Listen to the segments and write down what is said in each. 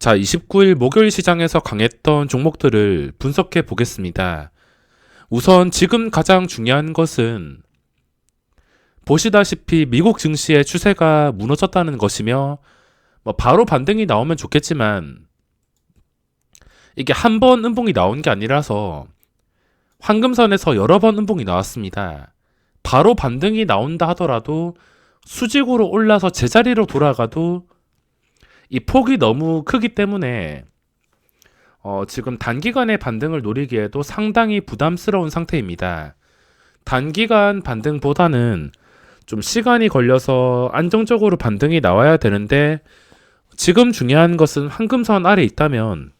자, 29일 목요일 시장에서 강했던 종목들을 분석해 보겠습니다. 우선 지금 가장 중요한 것은 보시다시피 미국 증시의 추세가 무너졌다는 것이며 바로 반등이 나오면 좋겠지만 이게 한 번 음봉이 나온 게 아니라서 황금선에서 여러 번 음봉이 나왔습니다. 바로 반등이 나온다 하더라도 수직으로 올라서 제자리로 돌아가도 이 폭이 너무 크기 때문에 지금 단기간의 반등을 노리기에도 상당히 부담스러운 상태입니다. 단기간 반등보다는 좀 시간이 걸려서 안정적으로 반등이 나와야 되는데 지금 중요한 것은 황금선 아래 있다면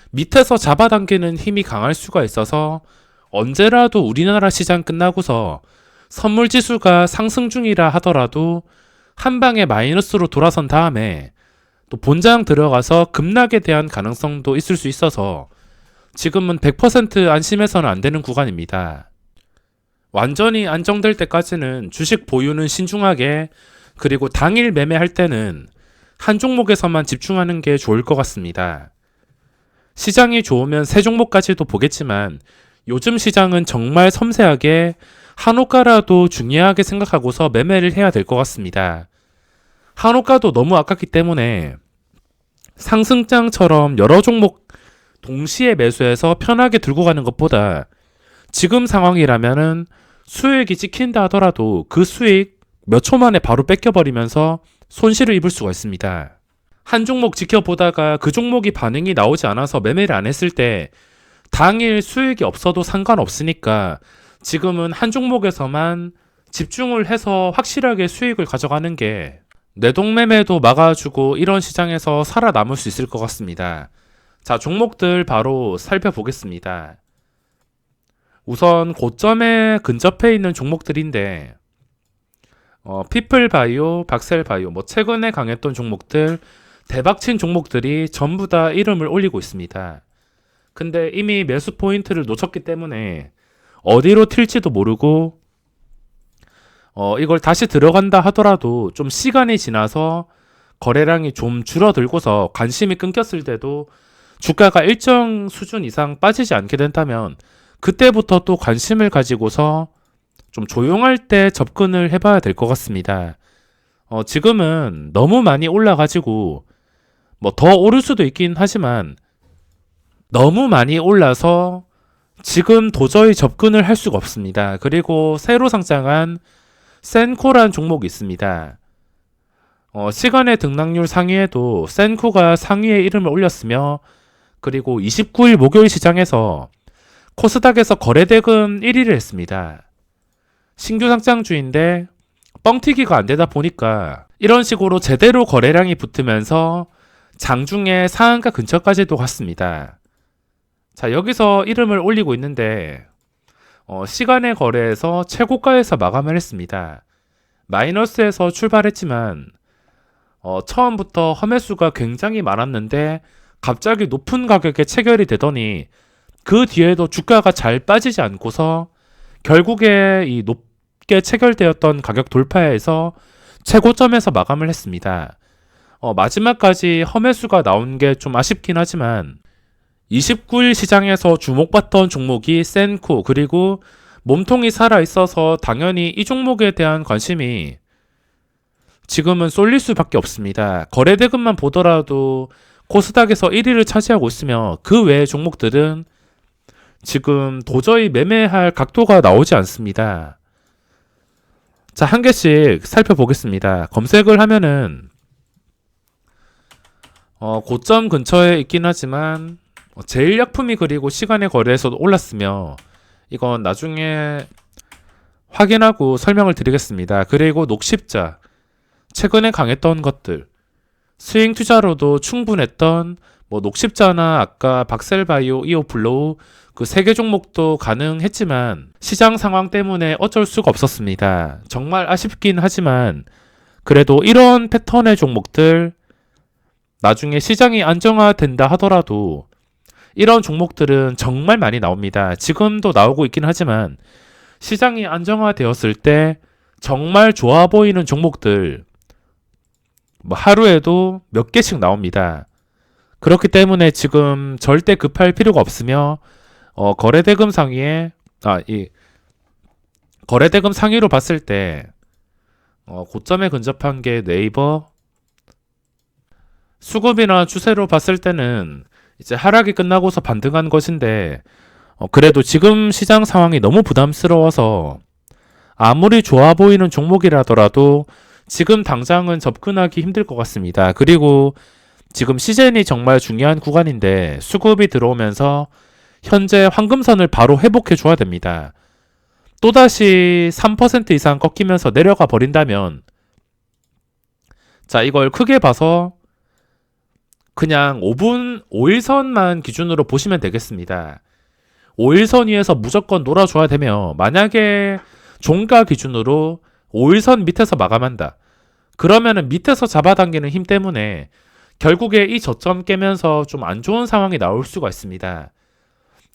밑에서 잡아당기는 힘이 강할 수가 있어서 언제라도 우리나라 시장 끝나고서 선물지수가 상승 중이라 하더라도 한 방에 마이너스로 돌아선 다음에 또 본장 들어가서 급락에 대한 가능성도 있을 수 있어서 지금은 100% 안심해서는 안 되는 구간입니다. 완전히 안정될 때까지는 주식 보유는 신중하게, 그리고 당일 매매할 때는 한 종목에서만 집중하는 게 좋을 것 같습니다. 시장이 좋으면 세 종목까지도 보겠지만 요즘 시장은 정말 섬세하게 한호가라도 중요하게 생각하고서 매매를 해야 될 것 같습니다. 한호가도 너무 아깝기 때문에 상승장처럼 여러 종목 동시에 매수해서 편하게 들고 가는 것보다 지금 상황이라면은 수익이 찍힌다 하더라도 그 수익 몇 초 만에 바로 뺏겨버리면서 손실을 입을 수가 있습니다. 한 종목 지켜보다가 그 종목이 반응이 나오지 않아서 매매를 안 했을 때 당일 수익이 없어도 상관없으니까 지금은 한 종목에서만 집중을 해서 확실하게 수익을 가져가는 게 내동매매도 막아주고 이런 시장에서 살아남을 수 있을 것 같습니다. 자, 종목들 바로 살펴보겠습니다. 우선 고점에 근접해 있는 종목들인데 피플바이오, 박셀바이오, 최근에 강했던 종목들, 대박친 종목들이 전부 다 이름을 올리고 있습니다. 근데 이미 매수 포인트를 놓쳤기 때문에 어디로 튈지도 모르고 이걸 다시 들어간다 하더라도 좀 시간이 지나서 거래량이 좀 줄어들고서 관심이 끊겼을 때도 주가가 일정 수준 이상 빠지지 않게 된다면 그때부터 또 관심을 가지고서 좀 조용할 때 접근을 해봐야 될 것 같습니다. 지금은 너무 많이 올라가지고 더 오를 수도 있긴 하지만 너무 많이 올라서 지금 도저히 접근을 할 수가 없습니다. 그리고 새로 상장한 센코란 종목이 있습니다. 시간의 등락률 상위에도 센코가 상위에 이름을 올렸으며, 그리고 29일 목요일 시장에서 코스닥에서 거래대금 1위를 했습니다. 신규 상장주인데 뻥튀기가 안 되다 보니까 이런 식으로 제대로 거래량이 붙으면서 장중에 상한가 근처까지도 갔습니다. 자, 여기서 이름을 올리고 있는데 시간의 거래에서 최고가에서 마감을 했습니다. 마이너스에서 출발했지만 처음부터 허매수가 굉장히 많았는데 갑자기 높은 가격에 체결이 되더니 그 뒤에도 주가가 잘 빠지지 않고서 결국에 이 높게 체결되었던 가격 돌파에서 최고점에서 마감을 했습니다. 마지막까지 허매수가 나온 게 좀 아쉽긴 하지만 29일 시장에서 주목받던 종목이 센코, 그리고 몸통이 살아있어서 당연히 이 종목에 대한 관심이 지금은 쏠릴 수밖에 없습니다. 거래대금만 보더라도 코스닥에서 1위를 차지하고 있으며 그 외의 종목들은 지금 도저히 매매할 각도가 나오지 않습니다. 자, 한 개씩 살펴보겠습니다. 검색을 하면은 고점 근처에 있긴 하지만 제일약품이 그리고 시간의 거래에서도 올랐으며 이건 나중에 확인하고 설명을 드리겠습니다. 그리고 녹십자, 최근에 강했던 것들, 스윙 투자로도 충분했던 녹십자나 아까 박셀바이오, 이오플로우 그 세 개 종목도 가능했지만 시장 상황 때문에 어쩔 수가 없었습니다. 정말 아쉽긴 하지만 그래도 이런 패턴의 종목들 나중에 시장이 안정화된다 하더라도 이런 종목들은 정말 많이 나옵니다. 지금도 나오고 있긴 하지만 시장이 안정화되었을 때 정말 좋아 보이는 종목들 하루에도 몇 개씩 나옵니다. 그렇기 때문에 지금 절대 급할 필요가 없으며 거래대금 상위에 이 거래대금 상위로 봤을 때 고점에 근접한 게 네이버, 수급이나 추세로 봤을 때는 이제 하락이 끝나고서 반등한 것인데 그래도 지금 시장 상황이 너무 부담스러워서 아무리 좋아 보이는 종목이라더라도 지금 당장은 접근하기 힘들 것 같습니다. 그리고 지금 시즌이 정말 중요한 구간인데 수급이 들어오면서 현재 황금선을 바로 회복해 줘야 됩니다. 또다시 3% 이상 꺾이면서 내려가 버린다면 자, 이걸 크게 봐서 그냥 5일선만 기준으로 보시면 되겠습니다. 5일선 위에서 무조건 놀아줘야 되며 만약에 종가 기준으로 5일선 밑에서 마감한다. 그러면은 밑에서 잡아당기는 힘 때문에 결국에 이 저점 깨면서 좀 안 좋은 상황이 나올 수가 있습니다.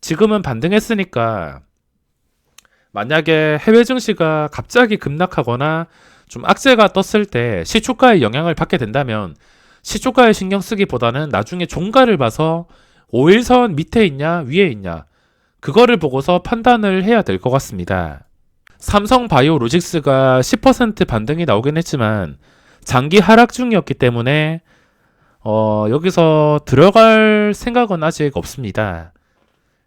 지금은 반등했으니까 만약에 해외 증시가 갑자기 급락하거나 좀 악재가 떴을 때 시초가에 영향을 받게 된다면 시초가에 신경 쓰기보다는 나중에 종가를 봐서 5일선 밑에 있냐 위에 있냐 그거를 보고서 판단을 해야 될 것 같습니다. 삼성바이오로직스가 10% 반등이 나오긴 했지만 장기 하락 중이었기 때문에 여기서 들어갈 생각은 아직 없습니다.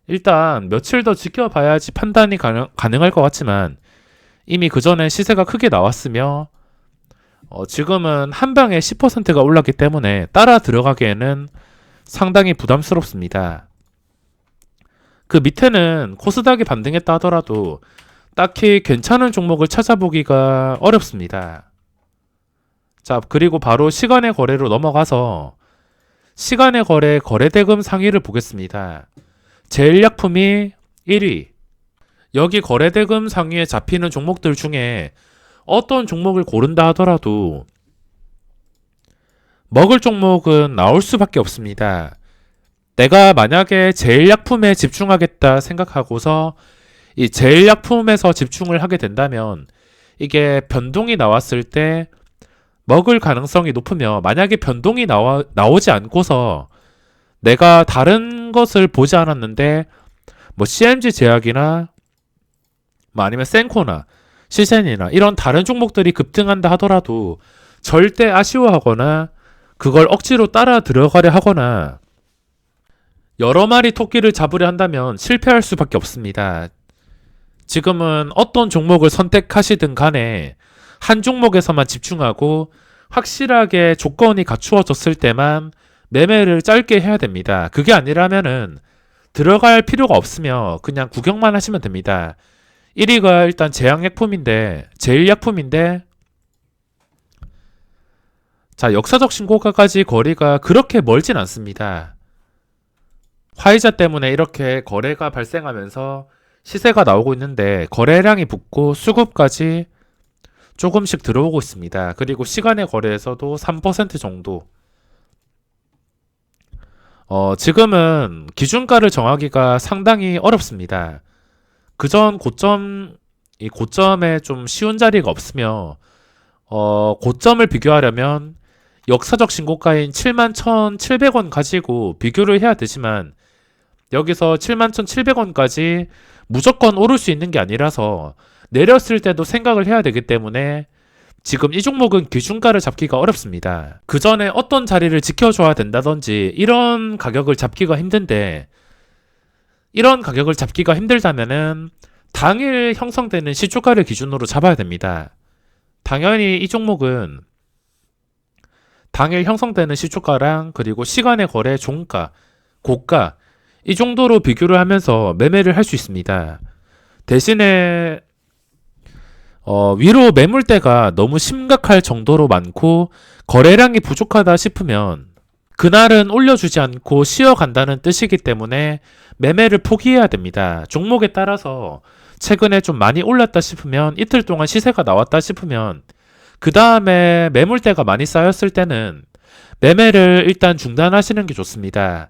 일단 며칠 더 지켜봐야지 판단이 가능할 것 같지만 이미 그 전에 시세가 크게 나왔으며 지금은 한 방에 10%가 올랐기 때문에 따라 들어가기에는 상당히 부담스럽습니다. 그 밑에는 코스닥이 반등했다 하더라도 딱히 괜찮은 종목을 찾아보기가 어렵습니다. 자, 그리고 바로 시간의 거래로 넘어가서 시간의 거래 거래대금 상위를 보겠습니다. 제일약품이 1위. 여기 거래대금 상위에 잡히는 종목들 중에 어떤 종목을 고른다 하더라도 먹을 종목은 나올 수밖에 없습니다. 내가 만약에 제일약품에 집중하겠다 생각하고서 이 제일약품에서 집중을 하게 된다면 이게 변동이 나왔을 때 먹을 가능성이 높으며 만약에 변동이 나오지 않고서 내가 다른 것을 보지 않았는데 뭐 CMG 제약이나 뭐 아니면 센코나 시센이나 이런 다른 종목들이 급등한다 하더라도 절대 아쉬워하거나 그걸 억지로 따라 들어가려 하거나 여러 마리 토끼를 잡으려 한다면 실패할 수밖에 없습니다. 지금은 어떤 종목을 선택하시든 간에 한 종목에서만 집중하고 확실하게 조건이 갖추어졌을 때만 매매를 짧게 해야 됩니다. 그게 아니라면은 들어갈 필요가 없으며 그냥 구경만 하시면 됩니다. 1위가 일단 제일약품인데 자, 역사적 신고가까지 거리가 그렇게 멀진 않습니다. 화이자 때문에 이렇게 거래가 발생하면서 시세가 나오고 있는데 거래량이 붙고 수급까지 조금씩 들어오고 있습니다. 그리고 시간의 거래에서도 3% 정도. 지금은 기준가를 정하기가 상당히 어렵습니다. 그전 고점에 좀 쉬운 자리가 없으며 고점을 비교하려면 역사적 신고가인 71,700원 가지고 비교를 해야 되지만 여기서 71,700원까지 무조건 오를 수 있는 게 아니라서 내렸을 때도 생각을 해야 되기 때문에 지금 이 종목은 기준가를 잡기가 어렵습니다. 그 전에 어떤 자리를 지켜줘야 된다든지 이런 가격을 잡기가 힘든데 이런 가격을 잡기가 힘들다면은 당일 형성되는 시초가를 기준으로 잡아야 됩니다. 당연히 이 종목은 당일 형성되는 시초가랑 그리고 시간의 거래 종가, 고가 이 정도로 비교를 하면서 매매를 할 수 있습니다. 대신에 위로 매물대가 너무 심각할 정도로 많고 거래량이 부족하다 싶으면 그날은 올려주지 않고 쉬어간다는 뜻이기 때문에 매매를 포기해야 됩니다. 종목에 따라서 최근에 좀 많이 올랐다 싶으면 이틀 동안 시세가 나왔다 싶으면 그 다음에 매물대가 많이 쌓였을 때는 매매를 일단 중단하시는 게 좋습니다.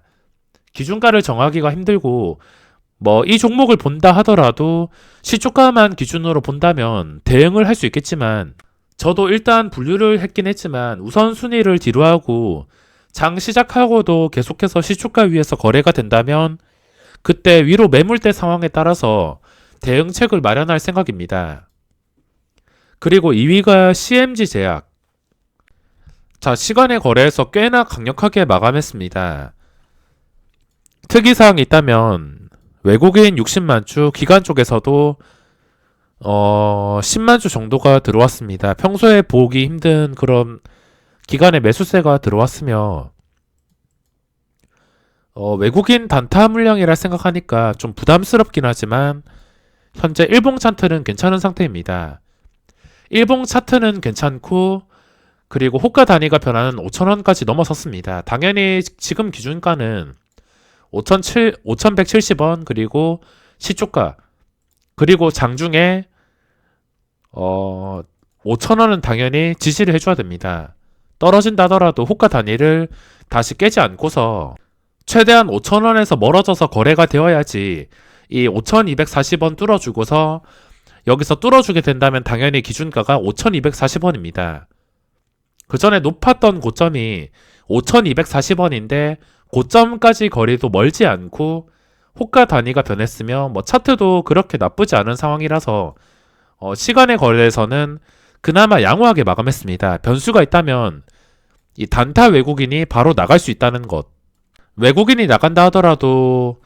기준가를 정하기가 힘들고 뭐 이 종목을 본다 하더라도 시초가만 기준으로 본다면 대응을 할 수 있겠지만 저도 일단 분류를 했긴 했지만 우선순위를 뒤로 하고 장 시작하고도 계속해서 시초가 위에서 거래가 된다면 그때 위로 매물대 상황에 따라서 대응책을 마련할 생각입니다. 그리고 2위가 CMG 제약. 자, 시간의 거래에서 꽤나 강력하게 마감했습니다. 특이사항이 있다면 외국인 60만 주, 기관 쪽에서도 10만 주 정도가 들어왔습니다. 평소에 보기 힘든 그런 기관의 매수세가 들어왔으며 외국인 단타 물량이라 생각하니까 좀 부담스럽긴 하지만 현재 일봉 차트는 괜찮은 상태입니다. 일봉 차트는 괜찮고 그리고 호가 단위가 변화는 5,000원까지 넘어섰습니다. 당연히 지금 기준가는 5,170원 그리고 시초가 그리고 장중에 5,000원은 당연히 지지를 해줘야 됩니다. 떨어진다 하더라도 호가 단위를 다시 깨지 않고서 최대한 5,000원에서 멀어져서 거래가 되어야지 이 5,240원 뚫어주고서 여기서 뚫어주게 된다면 당연히 기준가가 5,240원입니다. 그 전에 높았던 고점이 5,240원인데 고점까지 거리도 멀지 않고 호가 단위가 변했으며 차트도 그렇게 나쁘지 않은 상황이라서 시간의 거래에서는 그나마 양호하게 마감했습니다. 변수가 있다면 이 단타 외국인이 바로 나갈 수 있다는 것. 외국인이 나간다 하더라도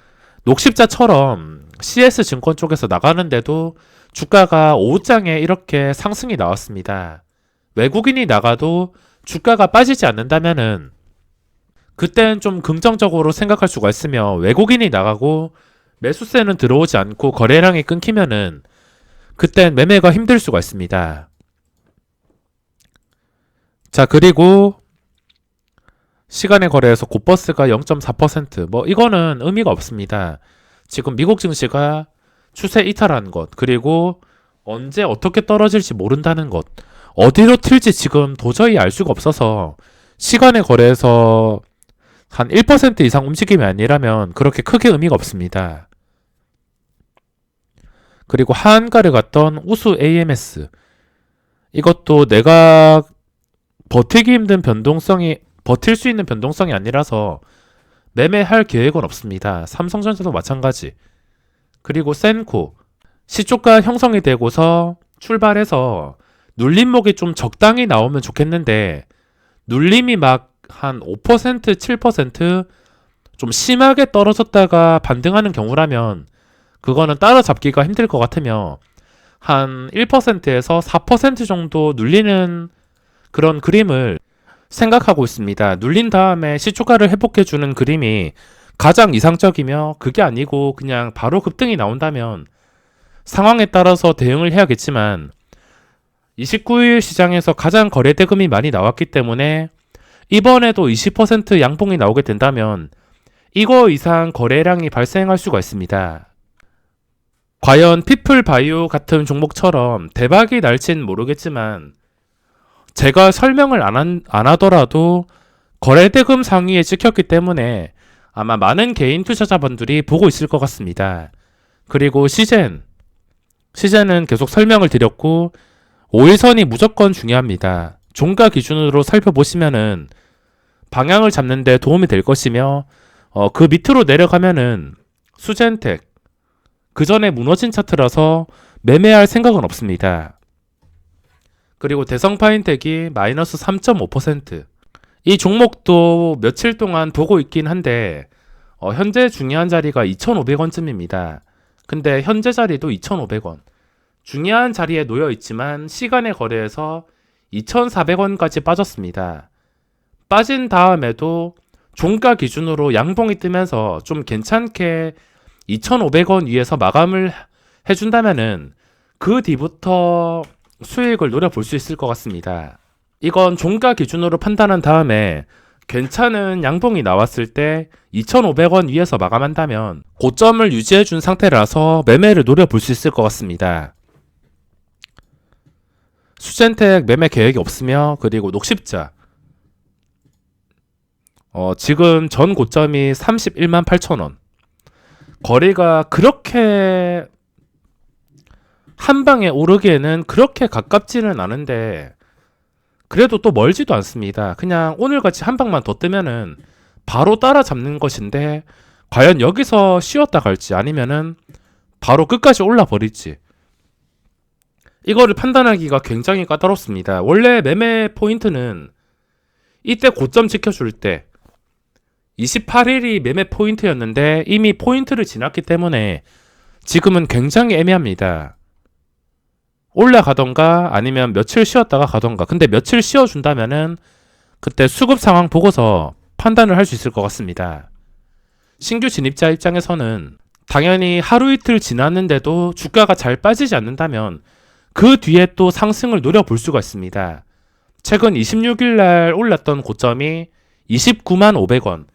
녹십자처럼 CS증권 쪽에서 나가는데도 주가가 오후장에 이렇게 상승이 나왔습니다. 외국인이 나가도 주가가 빠지지 않는다면은 그땐 좀 긍정적으로 생각할 수가 있으며 외국인이 나가고 매수세는 들어오지 않고 거래량이 끊기면은 그땐 매매가 힘들 수가 있습니다. 자, 그리고 시간의 거래에서 곧버스가 0.4% 이거는 의미가 없습니다. 지금 미국 증시가 추세 이탈한 것 그리고 언제 어떻게 떨어질지 모른다는 것 어디로 튈지 지금 도저히 알 수가 없어서 시간의 거래에서 한 1% 이상 움직임이 아니라면 그렇게 크게 의미가 없습니다. 그리고 하한가를 갔던 우수 AMS 이것도 내가 버틸 수 있는 변동성이 아니라서 매매할 계획은 없습니다. 삼성전자도 마찬가지. 그리고 센코 시초가 형성이 되고서 출발해서 눌림목이 좀 적당히 나오면 좋겠는데 눌림이 막 한 5%, 7%좀 심하게 떨어졌다가 반등하는 경우라면 그거는 따라잡기가 힘들 것 같으며 한 1%에서 4% 정도 눌리는 그런 그림을 생각하고 있습니다. 눌린 다음에 시초가를 회복해주는 그림이 가장 이상적이며 그게 아니고 그냥 바로 급등이 나온다면 상황에 따라서 대응을 해야겠지만 29일 시장에서 가장 거래 대금이 많이 나왔기 때문에 이번에도 20% 양봉이 나오게 된다면 이거 이상 거래량이 발생할 수가 있습니다. 과연 피플바이오 같은 종목처럼 대박이 날진 모르겠지만 제가 설명을 안 하더라도 거래대금 상위에 찍혔기 때문에 아마 많은 개인 투자자분들이 보고 있을 것 같습니다. 그리고 시젠은 계속 설명을 드렸고 5일선이 무조건 중요합니다. 종가 기준으로 살펴보시면은 방향을 잡는 데 도움이 될 것이며 그 밑으로 내려가면은 수젠텍 그 전에 무너진 차트라서 매매할 생각은 없습니다. 그리고 대성파인텍이 마이너스 3.5%. 이 종목도 며칠 동안 보고 있긴 한데 현재 중요한 자리가 2,500원쯤입니다. 근데 현재 자리도 2,500원. 중요한 자리에 놓여 있지만 시간의 거래에서 2,400원까지 빠졌습니다. 빠진 다음에도 종가 기준으로 양봉이 뜨면서 좀 괜찮게 2,500원 위에서 마감을 해준다면은 그 뒤부터 수익을 노려볼 수 있을 것 같습니다. 이건 종가 기준으로 판단한 다음에 괜찮은 양봉이 나왔을 때 2,500원 위에서 마감한다면 고점을 유지해준 상태라서 매매를 노려볼 수 있을 것 같습니다. 수젠텍 매매 계획이 없으며 그리고 녹십자 지금 전 고점이 31만 8천원 거리가 그렇게 한 방에 오르기에는 그렇게 가깝지는 않은데 그래도 또 멀지도 않습니다. 그냥 오늘같이 한 방만 더 뜨면은 바로 따라잡는 것인데 과연 여기서 쉬었다 갈지 아니면은 바로 끝까지 올라 버릴지 이거를 판단하기가 굉장히 까다롭습니다. 원래 매매 포인트는 이때 고점 지켜줄 때 28일이 매매 포인트였는데 이미 포인트를 지났기 때문에 지금은 굉장히 애매합니다. 올라가던가 아니면 며칠 쉬었다가 가던가. 근데 며칠 쉬어준다면은 그때 수급 상황 보고서 판단을 할 수 있을 것 같습니다. 신규 진입자 입장에서는 당연히 하루 이틀 지났는데도 주가가 잘 빠지지 않는다면 그 뒤에 또 상승을 노려볼 수가 있습니다. 최근 26일 날 올랐던 고점이 29만 500원.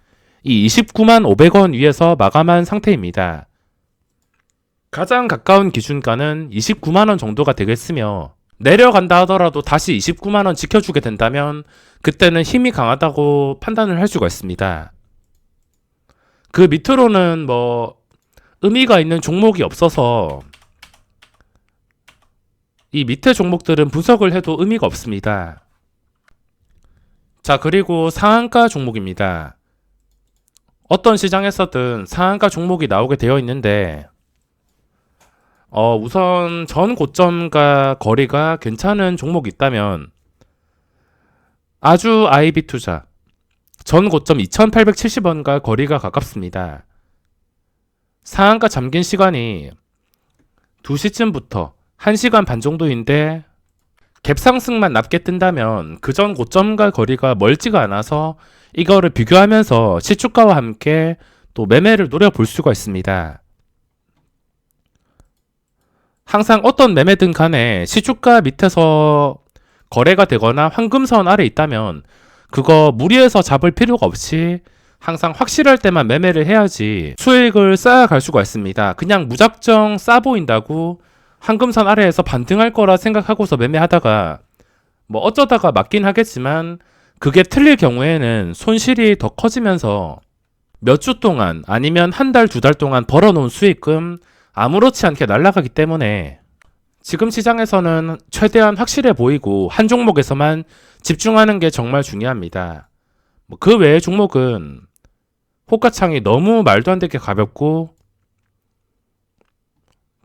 이 29만 500원 위에서 마감한 상태입니다. 가장 가까운 기준가는 29만원 정도가 되겠으며 내려간다 하더라도 다시 29만원 지켜주게 된다면 그때는 힘이 강하다고 판단을 할 수가 있습니다. 그 밑으로는 뭐 의미가 있는 종목이 없어서 이 밑에 종목들은 분석을 해도 의미가 없습니다. 자, 그리고 상한가 종목입니다. 어떤 시장에서든 상한가 종목이 나오게 되어 있는데 우선 전 고점과 거리가 괜찮은 종목이 있다면 아주 IB 투자 전 고점 2870원과 거리가 가깝습니다. 상한가 잠긴 시간이 2시쯤부터 1시간 반 정도인데 갭상승만 낮게 뜬다면 그 전 고점과 거리가 멀지가 않아서 이거를 비교하면서 시초가와 함께 또 매매를 노려볼 수가 있습니다. 항상 어떤 매매든 간에 시초가 밑에서 거래가 되거나 황금선 아래 있다면 그거 무리해서 잡을 필요가 없이 항상 확실할 때만 매매를 해야지 수익을 쌓아갈 수가 있습니다. 그냥 무작정 싸 보인다고 황금선 아래에서 반등할 거라 생각하고서 매매하다가 뭐 어쩌다가 맞긴 하겠지만 그게 틀릴 경우에는 손실이 더 커지면서 몇 주 동안 아니면 한 달, 두 달 동안 벌어놓은 수익금 아무렇지 않게 날아가기 때문에 지금 시장에서는 최대한 확실해 보이고 한 종목에서만 집중하는 게 정말 중요합니다. 그 외의 종목은 호가창이 너무 말도 안 되게 가볍고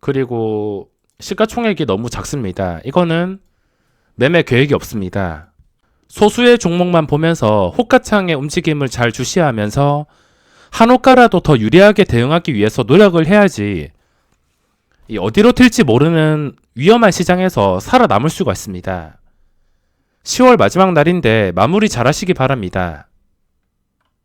그리고 시가총액이 너무 작습니다. 이거는 매매 계획이 없습니다. 소수의 종목만 보면서 호가창의 움직임을 잘 주시하면서 한 호가라도 더 유리하게 대응하기 위해서 노력을 해야지 어디로 튈지 모르는 위험한 시장에서 살아남을 수가 있습니다. 10월 마지막 날인데 마무리 잘 하시기 바랍니다.